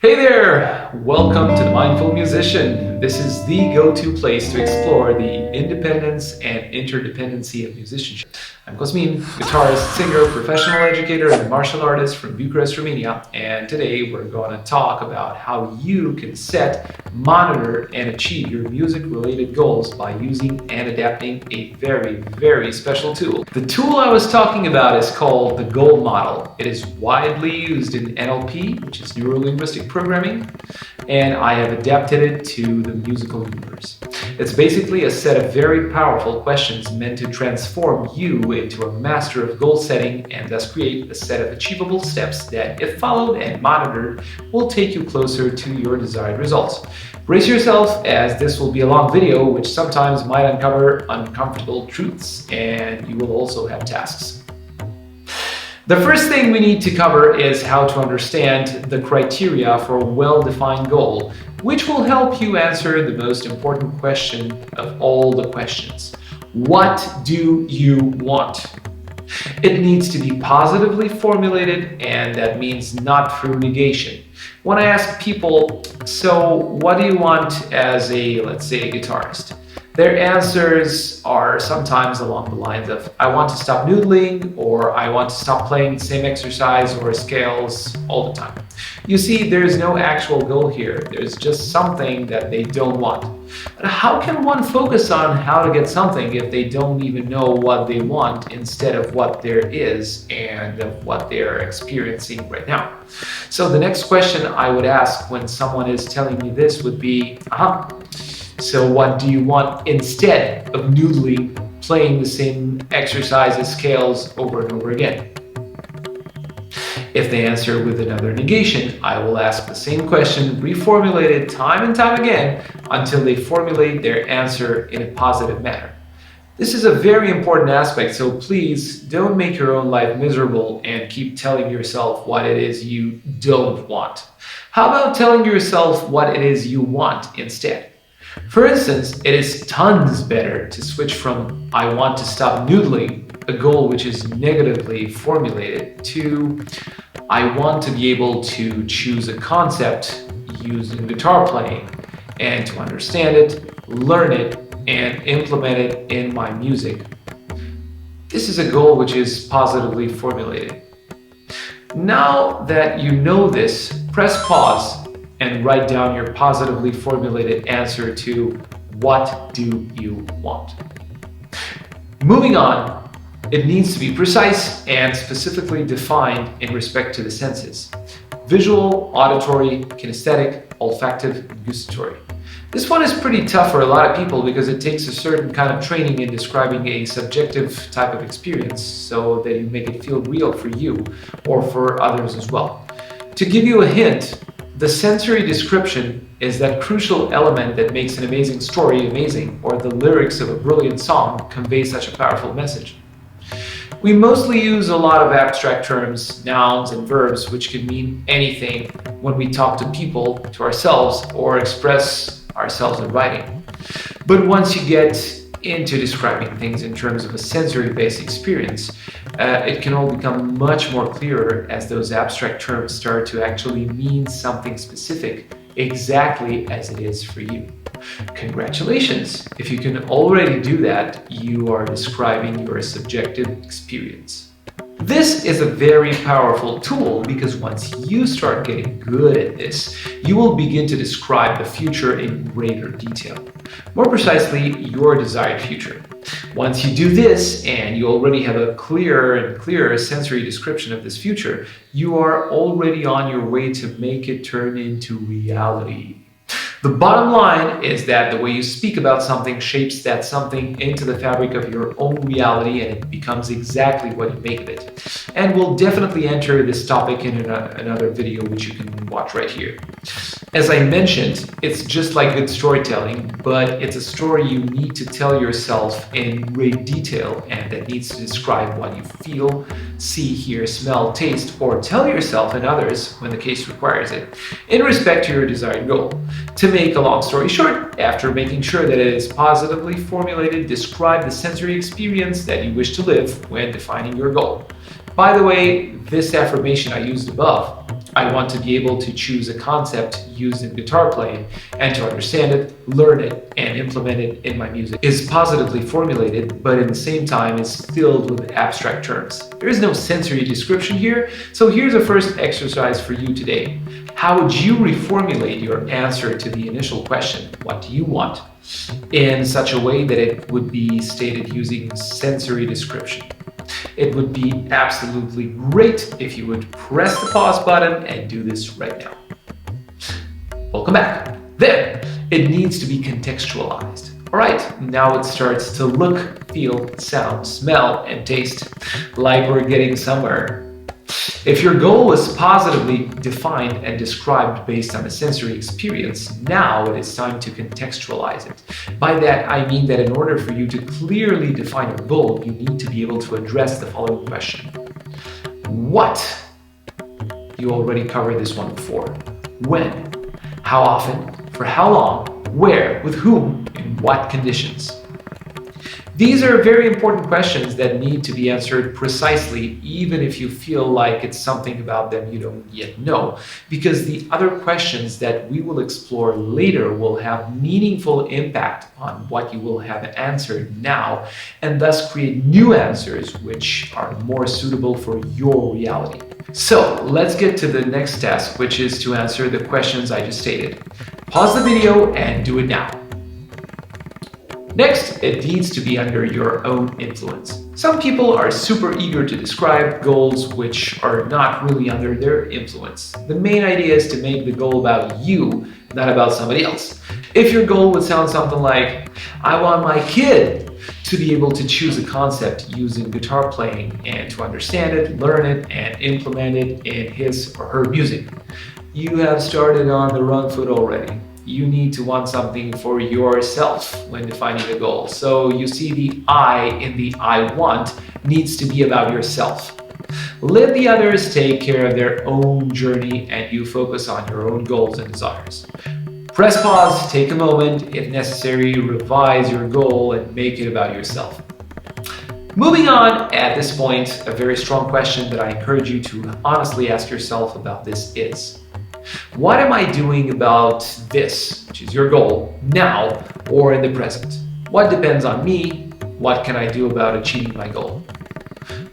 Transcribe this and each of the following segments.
Hey there! Welcome to The Mindful Musician. This is the go-to place to explore the independence and interdependency of musicianship. I'm Cosmin, guitarist, singer, professional educator, and martial artist from Bucharest, Romania, and today we're going to talk about how you can set, monitor, and achieve your music-related goals by using and adapting a very special tool. The tool I was talking about is called the goal model. It is widely used in NLP, which is neuro-linguistic programming, and I have adapted it to the musical universe. It's basically a set of very powerful questions meant to transform you into a master of goal setting and thus create a set of achievable steps that, if followed and monitored, will take you closer to your desired results. Brace yourself, as this will be a long video which sometimes might uncover uncomfortable truths, and you will also have tasks. The first thing we need to cover is how to understand the criteria for a well-defined goal, which will help you answer the most important question of all the questions. What do you want? It needs to be positively formulated, and that means not through negation. When I ask people, so what do you want as a, let's say, a guitarist? Their answers are sometimes along the lines of, I want to stop noodling, or I want to stop playing the same exercise or scales all the time. You see, there's no actual goal here. There's just something that they don't want. But how can one focus on how to get something if they don't even know what they want instead of what there is and of what they're experiencing right now? So the next question I would ask when someone is telling me this would be, so what do you want instead of noodling, playing the same exercises, scales over and over again? If they answer with another negation, I will ask the same question, reformulated time and time again, until they formulate their answer in a positive manner. This is a very important aspect, so please don't make your own life miserable and keep telling yourself what it is you don't want. How about telling yourself what it is you want instead? For instance, it is tons better to switch from I want to stop noodling, a goal which is negatively formulated, to I want to be able to choose a concept used in guitar playing and to understand it, learn it, and implement it in my music. This is a goal which is positively formulated. Now that you know this, press pause and write down your positively formulated answer to what do you want. Moving on, it needs to be precise and specifically defined in respect to the senses: visual, auditory, kinesthetic, olfactive, and gustatory. This one is pretty tough for a lot of people because it takes a certain kind of training in describing a subjective type of experience so that you make it feel real for you or for others as well. To give you a hint, the sensory description is that crucial element that makes an amazing story amazing, or the lyrics of a brilliant song convey such a powerful message. We mostly use a lot of abstract terms, nouns, and verbs, which can mean anything when we talk to people, to ourselves, or express ourselves in writing. But once you get into describing things in terms of a sensory-based experience, it can all become much more clearer as those abstract terms start to actually mean something specific, exactly as it is for you. Congratulations! If you can already do that, you are describing your subjective experience. This is a very powerful tool because once you start getting good at this, you will begin to describe the future in greater detail. More precisely, your desired future. Once you do this and you already have a clearer and clearer sensory description of this future, you are already on your way to make it turn into reality. The bottom line is that the way you speak about something shapes that something into the fabric of your own reality, and it becomes exactly what you make of it. And we'll definitely enter this topic in another video, which you can watch right here. As I mentioned, it's just like good storytelling, but it's a story you need to tell yourself in great detail, and that needs to describe what you feel, see, hear, smell, taste, or tell yourself and others when the case requires it, in respect to your desired goal. To make a long story short, after making sure that it is positively formulated, describe the sensory experience that you wish to live when defining your goal. By the way, this affirmation I used above I want to be able to choose a concept used in guitar playing and to understand it, learn it, and implement it in my music is positively formulated, but at the same time is filled with abstract terms. There is no sensory description here, so here's a first exercise for you today. How would you reformulate your answer to the initial question, what do you want, in such a way that it would be stated using sensory description? It would be absolutely great if you would press the pause button and do this right now. Welcome back. Then, it needs to be contextualized. Alright, now it starts to look, feel, sound, smell, and taste like we're getting somewhere. If your goal was positively defined and described based on a sensory experience, now it is time to contextualize it. By that, I mean that in order for you to clearly define your goal, you need to be able to address the following question. What? You already covered this one before. When? How often? For how long? Where? With whom? In what conditions? These are very important questions that need to be answered precisely, even if you feel like it's something about them you don't yet know, because the other questions that we will explore later will have meaningful impact on what you will have answered now, and thus create new answers which are more suitable for your reality. So let's get to the next task, which is to answer the questions I just stated. Pause the video and do it now. Next, it needs to be under your own influence. Some people are super eager to describe goals which are not really under their influence. The main idea is to make the goal about you, not about somebody else. If your goal would sound something like, I want my kid to be able to choose a concept using guitar playing and to understand it, learn it, and implement it in his or her music, you have started on the wrong foot already. You need to want something for yourself when defining a goal. So you see, the I in the I want needs to be about yourself. Let the others take care of their own journey and you focus on your own goals and desires. Press pause, take a moment, if necessary, revise your goal and make it about yourself. Moving on, at this point, a very strong question that I encourage you to honestly ask yourself about this is, what am I doing about this, which is your goal, now or in the present? What depends on me? What can I do about achieving my goal?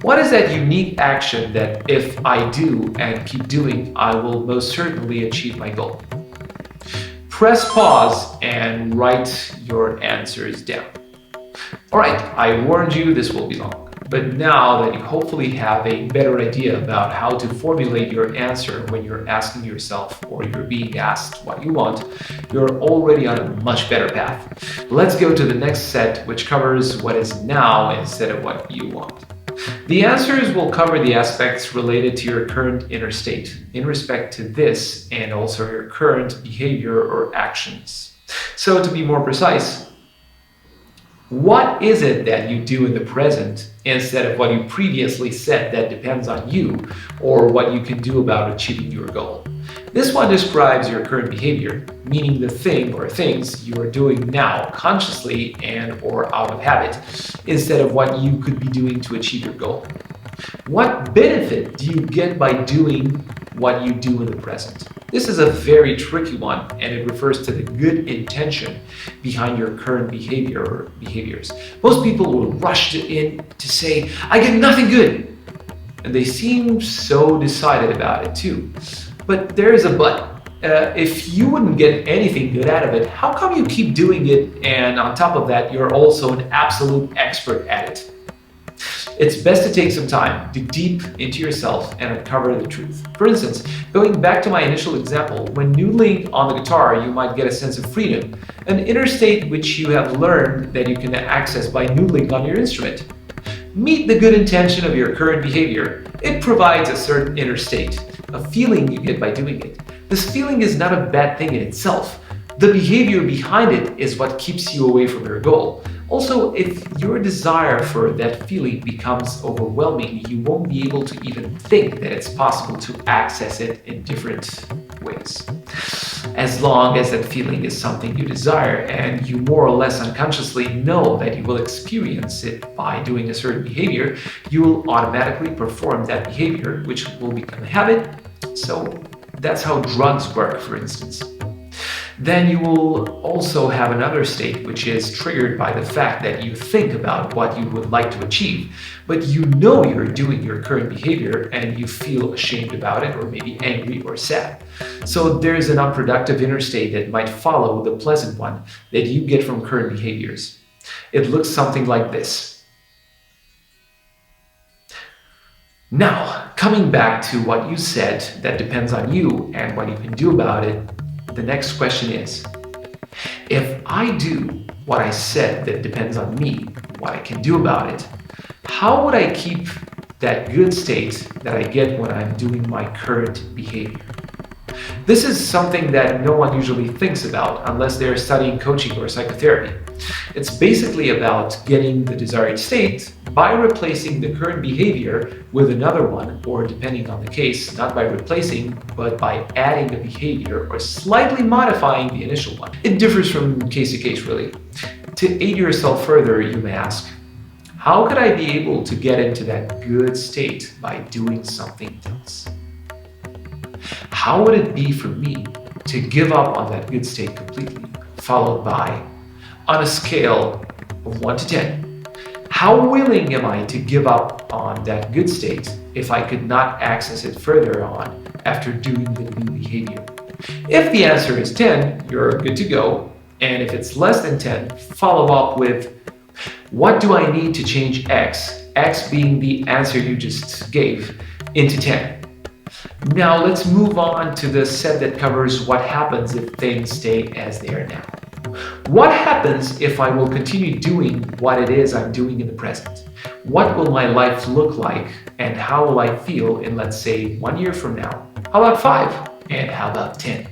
What is that unique action that if I do and keep doing, I will most certainly achieve my goal? Press pause and write your answers down. Alright, I warned you this will be long. But now that you hopefully have a better idea about how to formulate your answer when you're asking yourself or you're being asked what you want, you're already on a much better path. Let's go to the next set, which covers what is now instead of what you want. The answers will cover the aspects related to your current inner state in respect to this and also your current behavior or actions. So to be more precise, what is it that you do in the present instead of what you previously said that depends on you or what you can do about achieving your goal? This one describes your current behavior, meaning the thing or things you are doing now consciously and or out of habit, instead of what you could be doing to achieve your goal. What benefit do you get by doing what you do in the present? This is a very tricky one, and it refers to the good intention behind your current behavior or behaviors. Most people will rush in to say, I get nothing good. And they seem so decided about it too. But there is a but. If you wouldn't get anything good out of it, how come you keep doing it and on top of that, you're also an absolute expert at it? It's best to take some time, dig deep into yourself and uncover the truth. For instance, going back to my initial example, when noodling on the guitar, you might get a sense of freedom, an inner state which you have learned that you can access by noodling on your instrument. Meet the good intention of your current behavior. It provides a certain inner state, a feeling you get by doing it. This feeling is not a bad thing in itself. The behavior behind it is what keeps you away from your goal. Also, if your desire for that feeling becomes overwhelming, you won't be able to even think that it's possible to access it in different ways. As long as that feeling is something you desire and you more or less unconsciously know that you will experience it by doing a certain behavior, you will automatically perform that behavior, which will become a habit, So that's how drugs work, for instance. Then you will also have another state which is triggered by the fact that you think about what you would like to achieve, but you know you're doing your current behavior and you feel ashamed about it, or maybe angry or sad. So there's an unproductive inner state that might follow the pleasant one that you get from current behaviors. It looks something like this. Now, coming back to what you said that depends on you and what you can do about it, the next question is, if I do what I said that depends on me, what I can do about it, how would I keep that good state that I get when I'm doing my current behavior? This is something that no one usually thinks about unless they're studying coaching or psychotherapy. It's basically about getting the desired state by replacing the current behavior with another one, or depending on the case, not by replacing, but by adding a behavior or slightly modifying the initial one. It differs from case to case, really. To aid yourself further, you may ask, how could I be able to get into that good state by doing something else? How would it be for me to give up on that good state completely, followed by, on a scale of 1 to 10, how willing am I to give up on that good state if I could not access it further on after doing the new behavior? If the answer is 10, you're good to go. And if it's less than 10, follow up with, what do I need to change X, X being the answer you just gave, into 10? Now let's move on to the set that covers what happens if things stay as they are now. What happens if I will continue doing what it is I'm doing in the present? What will my life look like, and how will I feel in, let's say, 1 year from now? How about 5? And how about 10?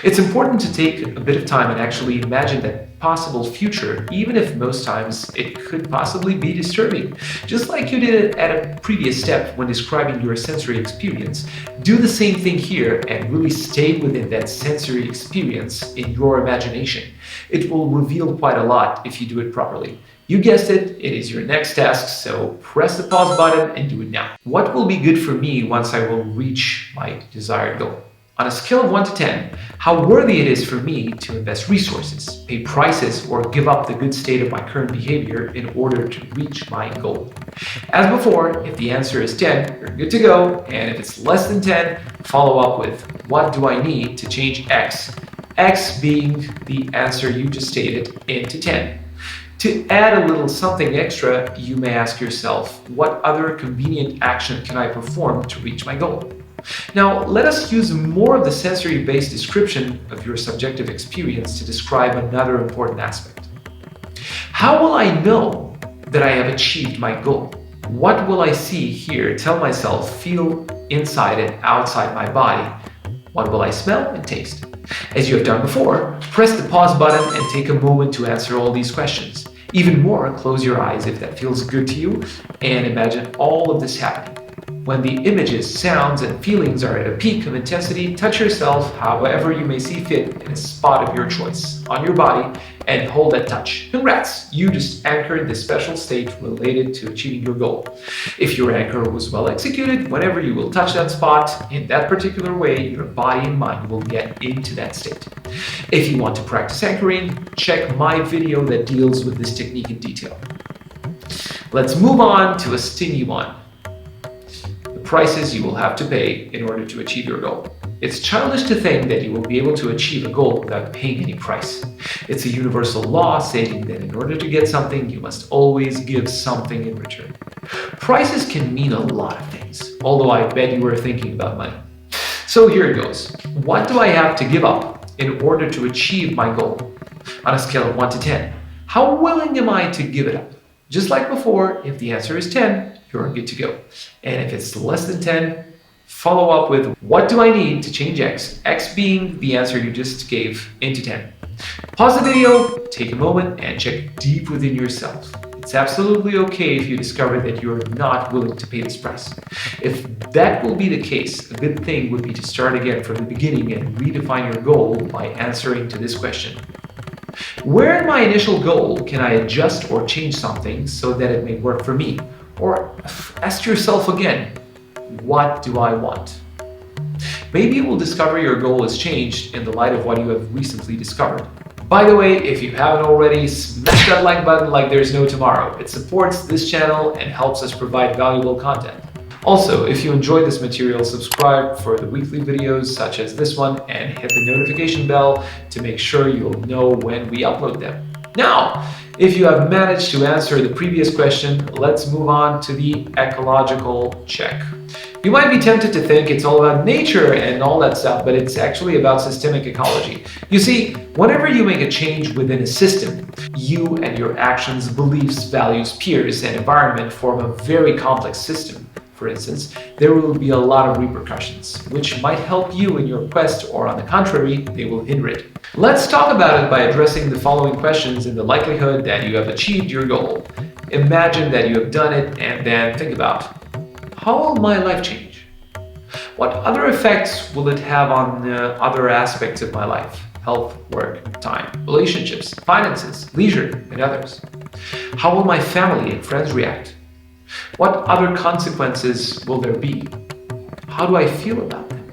It's important to take a bit of time and actually imagine that possible future, even if most times it could possibly be disturbing. Just like you did at a previous step when describing your sensory experience, do the same thing here and really stay within that sensory experience in your imagination. It will reveal quite a lot if you do it properly. You guessed it, it is your next task, so press the pause button and do it now. What will be good for me once I will reach my desired goal? On a scale of 1 to 10, how worthy it is for me to invest resources, pay prices, or give up the good state of my current behavior in order to reach my goal. As before, if the answer is 10, you're good to go, and if it's less than 10, follow up with, what do I need to change X? X being the answer you just stated into 10. To add a little something extra, you may ask yourself, what other convenient action can I perform to reach my goal? Now, let us use more of the sensory-based description of your subjective experience to describe another important aspect. How will I know that I have achieved my goal? What will I see, hear, tell myself, feel inside and outside my body? What will I smell and taste? As you have done before, press the pause button and take a moment to answer all these questions. Even more, close your eyes if that feels good to you and imagine all of this happening. When the images, sounds, and feelings are at a peak of intensity, touch yourself however you may see fit in a spot of your choice on your body and hold that touch. Congrats! You just anchored the special state related to achieving your goal. If your anchor was well executed, whenever you will touch that spot in that particular way, your body and mind will get into that state. If you want to practice anchoring, check my video that deals with this technique in detail. Let's move on to a stingy one. Prices you will have to pay in order to achieve your goal. It's childish to think that you will be able to achieve a goal without paying any price. It's a universal law stating that in order to get something, you must always give something in return. Prices can mean a lot of things, although I bet you were thinking about money. So here it goes. What do I have to give up in order to achieve my goal? On a scale of 1 to 10, how willing am I to give it up? Just like before, if the answer is 10, you're good to go. And if it's less than 10, follow up with, what do I need to change X? X being the answer you just gave into 10. Pause the video, take a moment, and check deep within yourself. It's absolutely okay if you discover that you're not willing to pay this price. If that will be the case, a good thing would be to start again from the beginning and redefine your goal by answering to this question. Where in my initial goal can I adjust or change something so that it may work for me? Or ask yourself again, what do I want? Maybe you will discover your goal has changed in the light of what you have recently discovered. By the way, if you haven't already, smash that like button like there's no tomorrow. It supports this channel and helps us provide valuable content. Also, if you enjoyed this material, subscribe for the weekly videos such as this one and hit the notification bell to make sure you'll know when we upload them. Now, if you have managed to answer the previous question, let's move on to the ecological check. You might be tempted to think it's all about nature and all that stuff, but it's actually about systemic ecology. You see, whenever you make a change within a system, you and your actions, beliefs, values, peers, and environment form a very complex system. For instance, there will be a lot of repercussions, which might help you in your quest, or on the contrary, they will hinder it. Let's talk about it by addressing the following questions in the likelihood that you have achieved your goal. Imagine that you have done it and then think about, how will my life change? What other effects will it have on other aspects of my life? Health, work, time, relationships, finances, leisure, and others. How will my family and friends react? What other consequences will there be? How do I feel about them?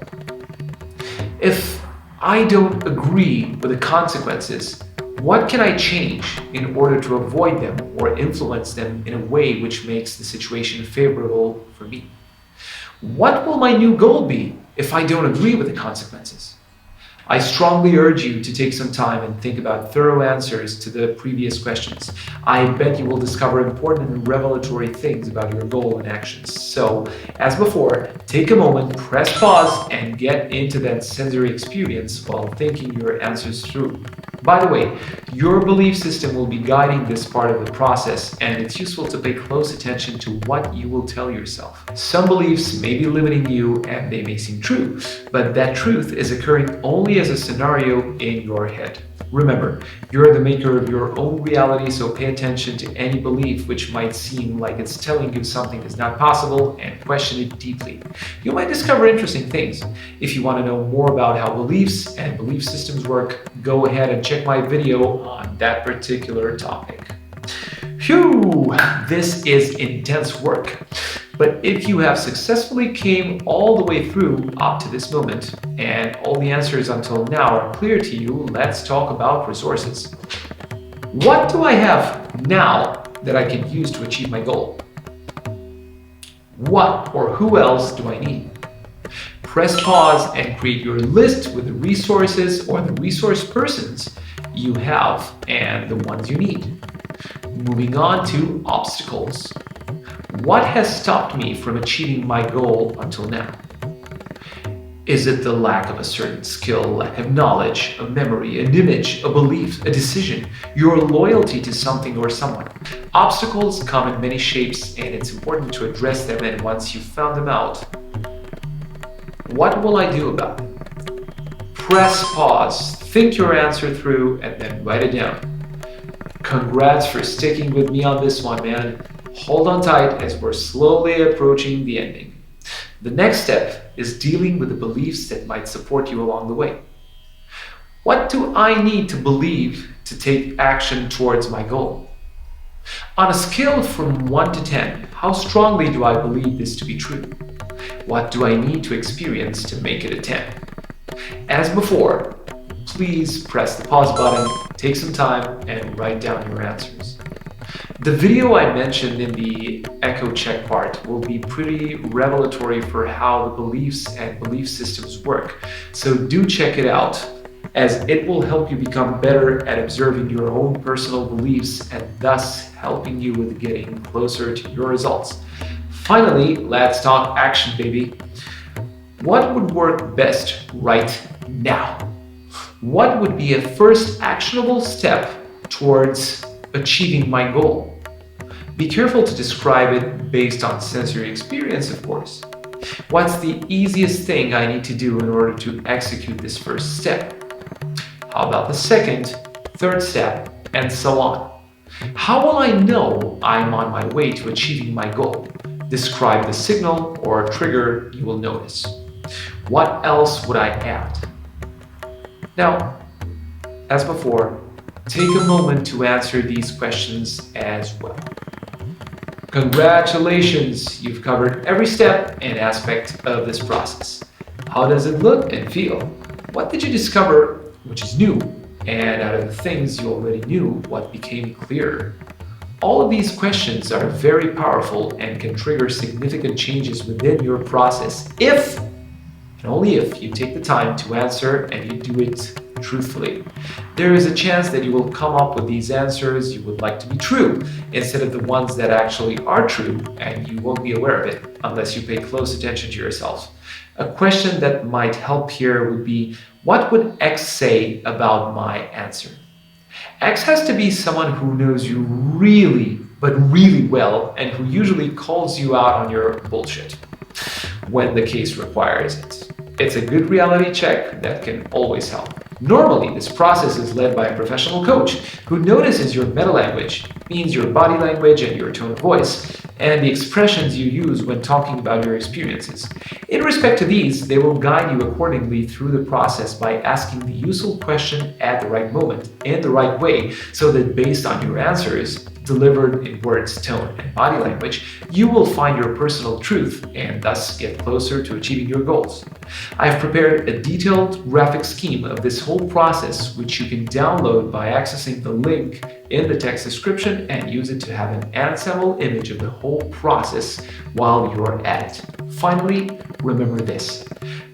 If I don't agree with the consequences, what can I change in order to avoid them or influence them in a way which makes the situation favorable for me? What will my new goal be if I don't agree with the consequences? I strongly urge you to take some time and think about thorough answers to the previous questions. I bet you will discover important and revelatory things about your goal and actions. So, as before, take a moment, press pause, and get into that sensory experience while thinking your answers through. By the way, your belief system will be guiding this part of the process, and it's useful to pay close attention to what you will tell yourself. Some beliefs may be limiting you and they may seem true, but that truth is occurring only as a scenario in your head. Remember, you're the maker of your own reality, so pay attention to any belief which might seem like it's telling you something is not possible and question it deeply. You might discover interesting things. If you want to know more about how beliefs and belief systems work, go ahead and check my video on that particular topic. Phew, this is intense work. But if you have successfully came all the way through up to this moment and all the answers until now are clear to you, let's talk about resources. What do I have now that I can use to achieve my goal? What or who else do I need? Press pause and create your list with the resources or the resource persons you have and the ones you need. Moving on to obstacles. What has stopped me from achieving my goal until now? Is it the lack of a certain skill, lack of knowledge, a memory, an image, a belief, a decision, your loyalty to something or someone? Obstacles come in many shapes and it's important to address them, and once you've found them out, what will I do about them? Press pause, think your answer through, and then write it down. Congrats for sticking with me on this one, man. Hold on tight as we're slowly approaching the ending. The next step is dealing with the beliefs that might support you along the way. What do I need to believe to take action towards my goal? On a scale from 1 to 10, how strongly do I believe this to be true? What do I need to experience to make it a 10? As before, please press the pause button, take some time, and write down your answers. The video I mentioned in the echo check part will be pretty revelatory for how the beliefs and belief systems work, so do check it out, as it will help you become better at observing your own personal beliefs and thus helping you with getting closer to your results. Finally, let's talk action, baby. What would work best right now? What would be a first actionable step towards achieving my goal? Be careful to describe it based on sensory experience, of course. What's the easiest thing I need to do in order to execute this first step? How about the second, third step, and so on? How will I know I'm on my way to achieving my goal? Describe the signal or trigger you will notice. What else would I add? Now, as before, take a moment to answer these questions as well. Congratulations, you've covered every step and aspect of this process. How does it look and feel? What did you discover which is new? And out of the things you already knew, what became clearer? All of these questions are very powerful and can trigger significant changes within your process if, and only if, you take the time to answer and you do it truthfully. There is a chance that you will come up with these answers you would like to be true instead of the ones that actually are true, and you won't be aware of it unless you pay close attention to yourself. A question that might help here would be, what would X say about my answer? X has to be someone who knows you really, but really well, and who usually calls you out on your bullshit when the case requires it. It's a good reality check that can always help. Normally, this process is led by a professional coach who notices your meta language, means your body language and your tone of voice, and the expressions you use when talking about your experiences. In respect to these, they will guide you accordingly through the process by asking the useful question at the right moment, in the right way, so that based on your answers, delivered in words, tone, and body language, you will find your personal truth and thus get closer to achieving your goals. I have prepared a detailed graphic scheme of this whole process, which you can download by accessing the link in the text description and use it to have an ensemble image of the whole process while you're at it. Finally, remember this.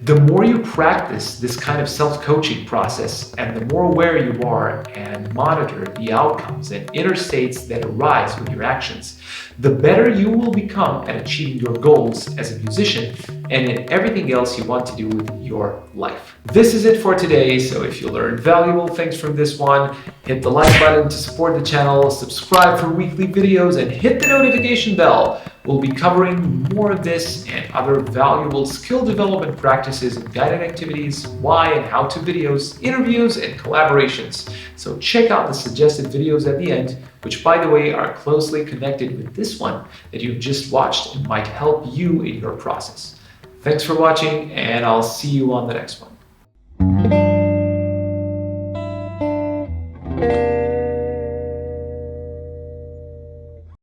The more you practice this kind of self-coaching process and the more aware you are and monitor the outcomes and inner states that arise with your actions, the better you will become at achieving your goals as a musician and in everything else you want to do with your life. This is it for today, so if you learned valuable things from this one, hit the like button to support the channel, subscribe for weekly videos, and hit the notification bell. We'll be covering more of this and other valuable skill development practices and guided activities, why and how to videos, interviews, and collaborations. So check out the suggested videos at the end, which by the way are closely connected with this one that you've just watched and might help you in your process. Thanks for watching, and I'll see you on the next one.